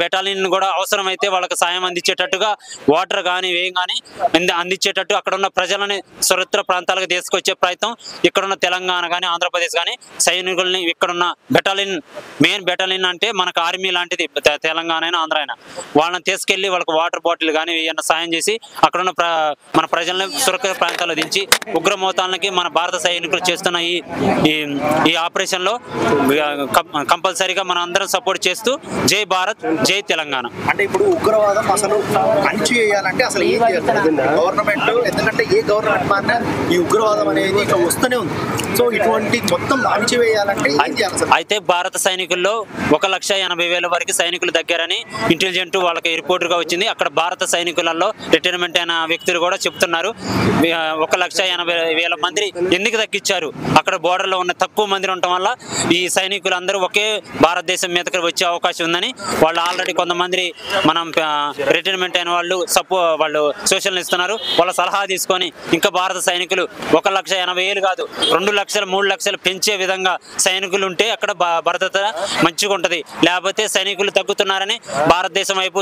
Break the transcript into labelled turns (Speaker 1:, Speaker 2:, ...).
Speaker 1: Battalion కూడా అవసరమైతే వాళ్ళకి సాయం అందించేటట్టుగా వాటర్ కానీ వేయం కానీ అందించేటట్టు అక్కడ ఉన్న ప్రజలని సురక్షిత ప్రాంతాలకు తీసుకొచ్చే ప్రయత్నం ఇక్కడున్న తెలంగాణ కానీ ఆంధ్రప్రదేశ్ కానీ సైనికుల్ని ఇక్కడున్న బెటాలియన్ మెయిన్ బెటాలియన్ అంటే మనకు ఆర్మీ లాంటిది తెలంగాణ అయినా ఆంధ్ర అయినా వాళ్ళని తీసుకెళ్లి వాళ్ళకి వాటర్ బాటిల్ కానీ ఏమన్నా సాయం చేసి అక్కడున్న మన ప్రజల్ని సురక్షిత ప్రాంతాల్లో దించి ఉగ్రమోతాలకి మన భారత సైనికులు చేస్తున్న ఈ ఆపరేషన్లో కంపల్సరీగా మనం అందరం సపోర్ట్ చేస్తూ జై భారత్ జై తెలంగాణ.
Speaker 2: అంటే ఇప్పుడు ఉగ్రవాదం అసలు అణిచివేయాలంటే అసలు ఏం చేయాలి గవర్నమెంట్? ఎందుకంటే ఏ గవర్నమెంట్ మారినా ఈ ఉగ్రవాదం అనేది ఇట్లా వస్తూనే ఉంది. సో ఇటువంటి మొత్తం అణిచివేయాలంటే ఏం చేయాలి?
Speaker 1: అయితే భారత సైనికుల్లో 1,80,000 వరకు సైనికులు దగ్గరని ఇంటెలిజెంట్ వాళ్ళకి రిపోర్టుగా వచ్చింది. అక్కడ భారత సైనికులలో రిటైర్మెంట్ అయిన వ్యక్తులు కూడా చెప్తున్నారు 1,80,000 మంది ఎందుకు తగ్గించారు, అక్కడ బోర్డర్లో ఉన్న తక్కువ మంది ఉండటం వల్ల ఈ సైనికులు అందరూ ఒకే భారతదేశం మీదకి వచ్చే అవకాశం ఉందని వాళ్ళు ఆల్రెడీ కొంతమంది మనం రిటైర్మెంట్ అయిన వాళ్ళు సోషల్ ఇస్తున్నారు. వాళ్ళ సలహా తీసుకొని ఇంకా భారత సైనికులు 1,80,000 కాదు 2 లక్షలు 3 లక్షలు పెంచే విధంగా సైనికులు ఉంటే అక్కడ భద్రత మంచిగా ఉంటుంది. లేకపోతే సైనికులు తగ్గుతున్నారని భారతదేశం వైపు